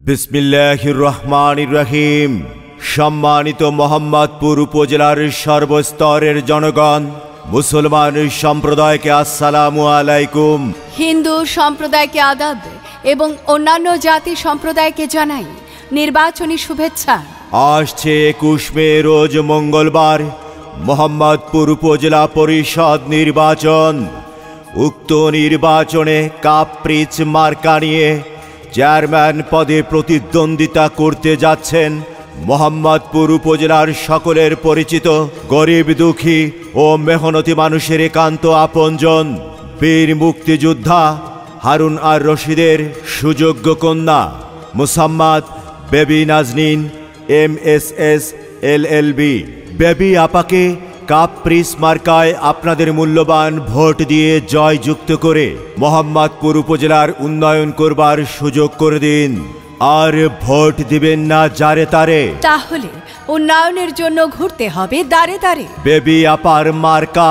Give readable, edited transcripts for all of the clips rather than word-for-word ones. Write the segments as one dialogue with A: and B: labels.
A: বিসমিল্লাহির রহমানির রহিম। সম্মানিত মোহাম্মদপুর উপজেলার সর্বস্তরের জনগণ, মুসলমান সম্প্রদায়কে আসসালামু আলাইকুম,
B: হিন্দু সম্প্রদায়কে আদাব এবং অন্যান্য জাতি সম্প্রদায়কে জানাই নির্বাচনী শুভেচ্ছা।
A: আসছে 21 মে রোজ মঙ্গলবার মোহাম্মদপুর উপজেলা পরিষদ নির্বাচন। উক্ত নির্বাচনে কাপ্রিচ মার্কা নিয়ে চেয়ারম্যান পদে প্রতিদ্বন্দ্বিতা করতে যাচ্ছেন মোহাম্মদপুর উপজেলার সকলের পরিচিত গরিব দুঃখী ও মেহনতি মানুষের একান্ত আপনজন বীর মুক্তিযোদ্ধা হারুন আর রশিদের সুযোগ্য কন্যা মুসাম্মাদ বেবি নাজনীন MSS LLB। বেবি আপাকে কাপ্রিচ মার্কায় আপনাদের মূল্যবান ভোট দিয়ে জয়যুক্ত করে মোহাম্মদপুর উপজেলার উন্নয়ন করবার সুযোগ করে দিন। আর ভোট দিবেন না যারে তারে,
B: তাহলে উন্নয়নের জন্য ঘুরতে হবে দাঁড়ে দাঁড়ে।
A: বেবি আপার মার্কা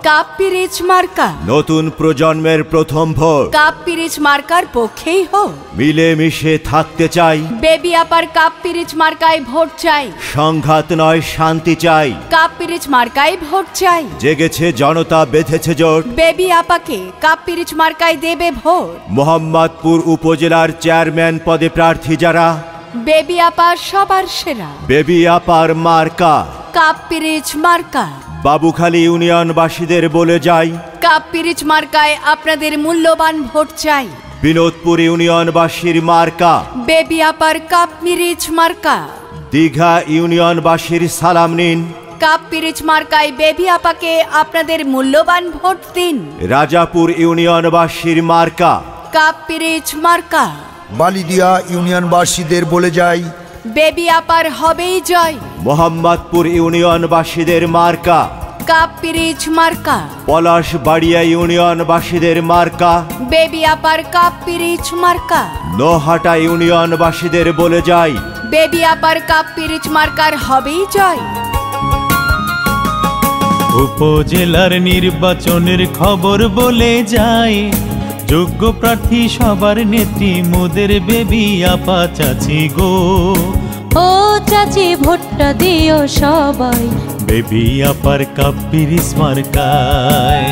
B: কাপ্রিচ মার্কা,
A: নতুন প্রজন্মের প্রথম ভোট।
B: কাপ্রিচ মার্কার পক্ষেই হোক।
A: মিলেমিশে থাকতে চাই,
B: বেবি আপার কাপ্রিচ মার্কায় ভোট চাই।
A: সংঘাত নয় শান্তি চাই,
B: কাপ্রিচ মার্কায় ভোট চাই।
A: জেগেছে জনতা, বেঁধেছে জোট,
B: বেবি আপাকে কাপ্রিচ মার্কায় দেবে ভোট।
A: মোহাম্মদপুর উপজেলার চেয়ারম্যান পদে প্রার্থী যারা,
B: বেবি আপা সবার সেরা।
A: বেবি আপার মার্কা
B: কাপ্রিচ মার্কা।
A: বাবুখালী ইউনিয়নবাসীদের বলে যাই,
B: কাপ্রিচ মার্কায় আপনাদের মূল্যবান ভোট চাই।
A: বিনোদপুর ইউনিয়নবাসীর মার্কা
B: বেবি আপার কাপ্রিচ মার্কা।
A: দীঘা ইউনিয়নবাসীর সালাম নিন,
B: কাপ্রিচ মার্কায় বেবি আপাকে আপনাদের মূল্যবান ভোট দিন।
A: রাজাপুর ইউনিয়নবাসীর মার্কা
B: কাপ্রিচ মার্কা।
C: বালিদিয়া ইউনিয়নবাসীদের বলে যাই,
B: বেবি আপার হবেই জয়।
A: মোহাম্মদপুর ইউনিয়নবাসীদের মার্কা
B: কাপ্রিচ মার্কা।
A: পলাশবাড়িয়া ইউনিয়নবাসীদের মার্কা
B: বেবি আপার কাপ্রিচ মার্কা।
A: নোহাটা ইউনিয়নবাসীদের বলে যাই,
B: বেবি আপার কাপ্রিচ মার্কার হবেই জয়।
D: উপজেলার নির্বাচনের খবর বলে যায়, যোগ্য প্রার্থী সবার নেত্রী মোদের বেবি আপা চাচি গো।
E: ও চাচি ভোটটা দিও সবাই,
D: বেবি আপার কাপ্রিচ মার্কায়।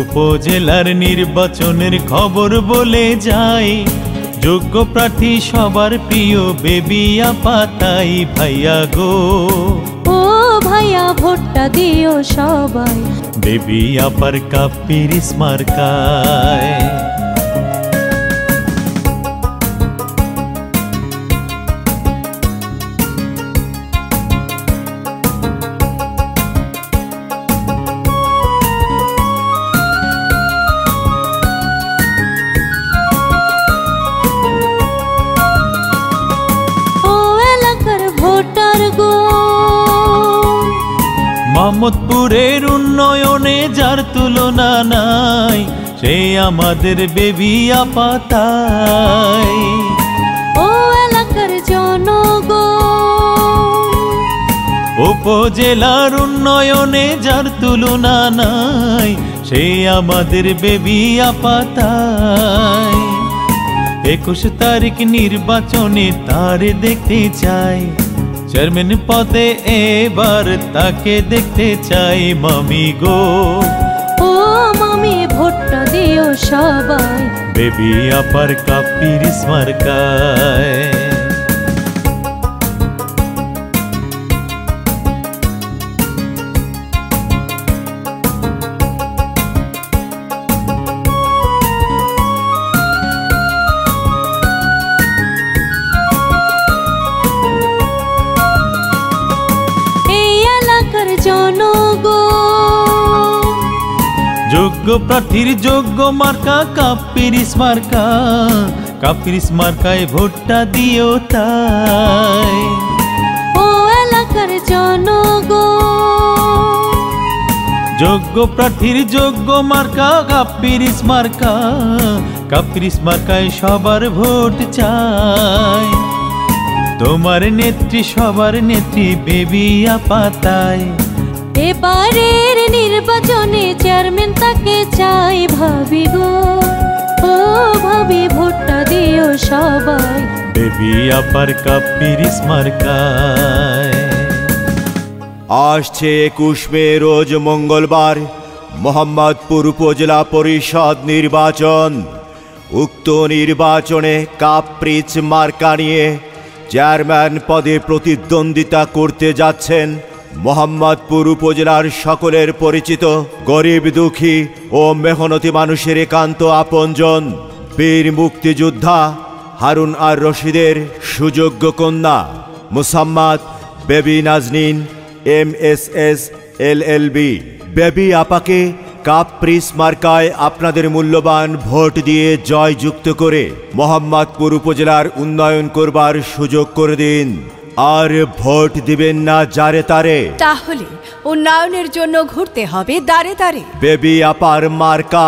D: উপজেলার নির্বাচনের খবর বলে যায়, যোগ্য প্রার্থী সবার প্রিয় বেবি আপা তাই ভাইয়া গো।
E: ও ভাইয়া ভোটটা দিও সবাই,
D: বেবি আপার কাপ্রিচ মার্কায়। মোহাম্মদপুরের উন্নয়নে যার তুলনা নাই, সে আমাদের বেবি আপা তাই।
E: ও এলাকার জনগণ,
D: উপজেলার উন্নয়নে যার তুলনা নাই, সে আমাদের বেবি আপা তাই। 21 তারিখ নির্বাচনে তারে দেখতে চাই, চেয়ারম্যান পদে এবার তাকে দেখতে চাই মামি গো।
E: ও মামি ভোটটা দিও সবাই,
D: বেবি আপার কাপ্রিচ মার্কায়। যোগ্য প্রার্থীর যোগ্য মার্কা কাপ্রিচ মার্কা, কাপ্রিচ মার্কায় ভোটটা দিও তাই।
E: ও এলাকার জনগণ,
D: যোগ্য প্রার্থীর যোগ্য মার্কা কাপ্রিচ মার্কা, কাপ্রিচ মার্কায় সবার ভোট চাই। তোমার নেত্রী সবার নেত্রী বেবি আপা তাই।
E: এবারের নির্বাচনে চেয়ারম্যান তাকে চাই ভাবি গো। ও ভাবি ভোটটা দিও সবাই,
D: বেবি আপার কাপিরিস মার্কায়।
A: আসছে 21 মে রোজ মঙ্গলবার মোহাম্মদপুর উপজেলা পরিষদ নির্বাচন। উক্ত নির্বাচনে কাপ্রিচ মার্কা নিয়ে চেয়ারম্যান পদে প্রতিদ্বন্দ্বিতা করতে যাচ্ছেন মোহাম্মদপুর উপজেলার সকলের পরিচিত গরিব দুঃখী ও মেহনতি মানুষের একান্ত আপনজন বীর মুক্তিযোদ্ধা হারুন আর রশিদের সুযোগ্য কন্যা মুসাম্মাদ বেবি নাজনীন MSS LLB। বেবি আপাকে কাপ্রিস মার্কায় আপনাদের মূল্যবান ভোট দিয়ে জয়যুক্ত করে মোহাম্মদপুর উপজেলার উন্নয়ন করবার সুযোগ করে দিন। আর ভোট দিবেন না যারে তারে,
B: তাহলে উন্নয়নের জন্য ঘুরতে হবে দাঁড়ে দাঁড়ে।
A: বেবি আপার মার্কা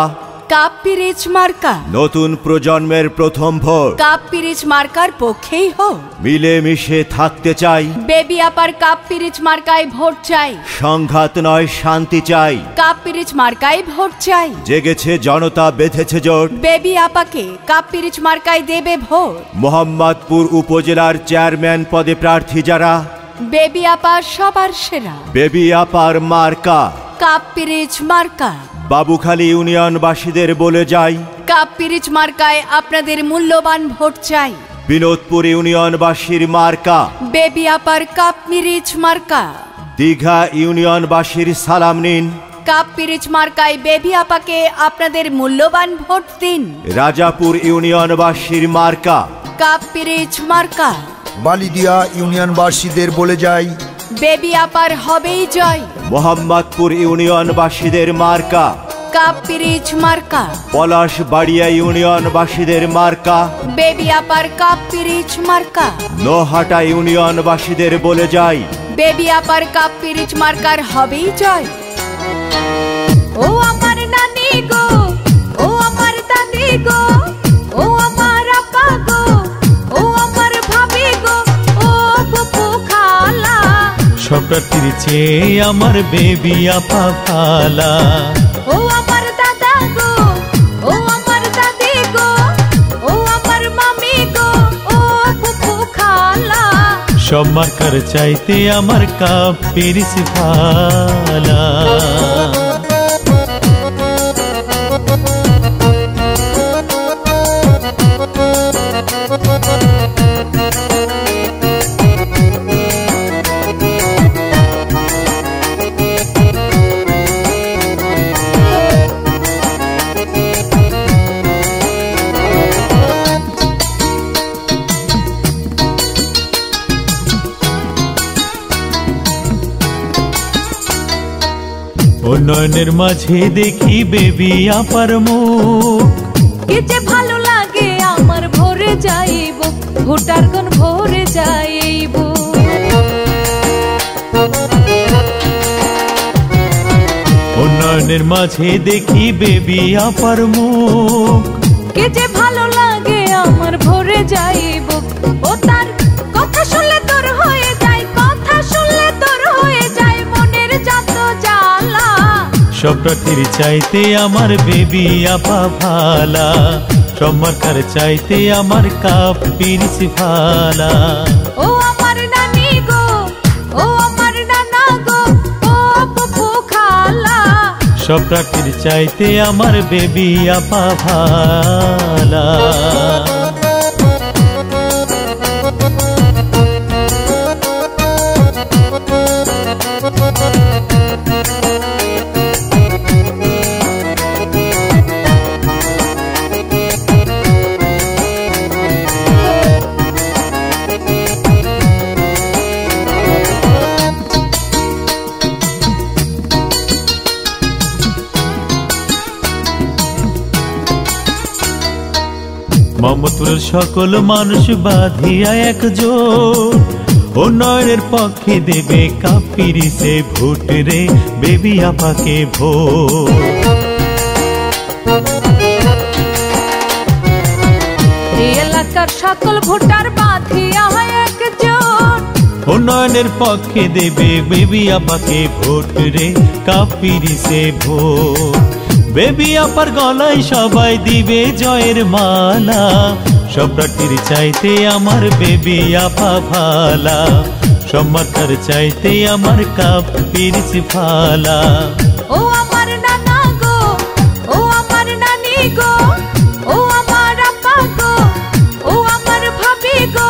B: কাপ্রিচ মার্কা।
A: নতুন প্রজন্মের প্রথম ভোট
B: কাপ্রিচ মার্কার পক্ষেই হোক।
A: মিলেমিশে থাকতে চাই,
B: বেবি আপার কাপ্রিচ মার্কায় ভোট চাই।
A: সংঘাত নয় শান্তি চাই,
B: কাপ্রিচ মার্কায় ভোট চাই।
A: জেগেছে জনতা বেঁধেছে জোট,
B: বেবি আপাকে কাপ্রিচ মার্কায় দেবে ভোট।
A: মোহাম্মদপুর উপজেলার চেয়ারম্যান পদে প্রার্থী যারা,
B: বেবি আপা সবার সেরা।
A: বেবি আপার মার্কা
B: কাপ্রিচ মার্কা।
A: বাবুখালী ইউনিয়নবাসীদের বলে যাই,
B: কাপ্রিচ মার্কায় আপনাদের মূল্যবান ভোট চাই।
A: বিনোদপুর ইউনিয়নবাসীর মার্কা
B: বেবি আপার কাপ্রিচ মার্কা।
A: দীঘা ইউনিয়নবাসীর সালাম নিন,
B: কাপ্রিচ মার্কায় বেবি আপাকে আপনাদের মূল্যবান ভোট দিন।
A: রাজাপুর ইউনিয়নবাসীর মার্কা
B: কাপ্রিচ মার্কা।
C: বালিদিয়া ইউনিয়নবাসীদের বলে যাই,
B: বেবি আপার হবেই জয়।
A: মোহাম্মদপুর ইউনিয়নবাসীদের মার্কা
B: কাপ্রিচ মার্কা।
A: পলাশবাড়িয়া ইউনিয়নবাসীদের মার্কা
B: বেবি আপার কাপ্রিচ মার্কা।
A: নোহাটা ইউনিয়নবাসীদের বলে যাই,
B: বেবি আপার কাপ্রিচ মার্কার হবেই জয়। ও আমার নানি গো, ও আমার দাদি গো, ও আমার আপা গো, ও আমার ভাবি গো, ও ফুফু খালা।
D: সব প্রার্থীর চেয়ে আমার বেবি আপা ভালা।
B: ও আমার দাদা গো, ও আমার দাদি গো, ও আমার মামি গো, ও ফুফু খালা।
D: সব মার্কার চাইতে আমার কাপিরিস ভালা। উন্নয়নের মাঝে দেখি বেবি আপার মুখ,
E: কে যে ভালো লাগে আমার ভরে যাইব, ভোটার কোন ভরে যাইব।
D: উন্নয়নের মাঝে দেখি বেবি আপার মুখ,
E: কে যে ভালো লাগে আমার ভরে যাইব। ও তার কথা শুনলে তোর হয়ে যায়, কথা শুনলে তোর হয়ে যায় মনের যত জ্বালা।
D: সব প্রার্থীর চাইতে আমার বেবি আপা ভালা। সব মার্কার চাইতে আমার কাপিরিস ভালা।
E: ও আমার নানি গো, ও আমার নানা গো, ও ফুফু খালা।
D: সব প্রার্থীর চাইতে আমার বেবি আপা ভালা। মোহাম্মদপুরের সকল মানুষ বাঁধিয়া একজোট, উন্নয়নের পক্ষে দেবে কাপিরিসে ভোট রে, বেবি আপাকে ভোট।
E: এই এলাকার সকল ভোটার বাঁধিয়া একজোট,
D: উন্নয়নের পক্ষে দেবে বেবি আপাকে ভোট রে, কাপিরিসে ভোট। বেবি আপার গলায় সবাই দিবে জয়ের মালা। সব প্রার্থীর চাইতে আমার বেবি আপা ভালা, সব মাথার চাইতে আমার কাপ পিরিচ ভালা।
E: ও আমার নানা গো, ও আমার নানি গো, ও আমার আপা গো, ও আমার ভাবি গো,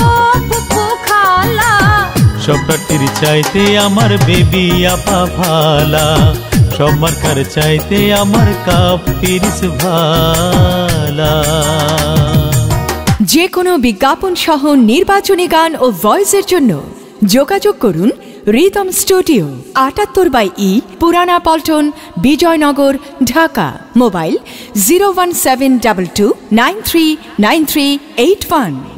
E: ও ফুফু খালা।
D: সব প্রার্থীর চাইতে আমার বেবি আপা ভালা, সব মার্কার চাইতে আমার কাপ পিরিচ ভালা।
F: যে কোনো বিজ্ঞাপন সহ নির্বাচনী গান ও ভয়েসের জন্য যোগাযোগ করুন রিদম স্টুডিও, ৭৮/ই, পুরানা পল্টন, বিজয়নগর, ঢাকা। মোবাইল 01722939381।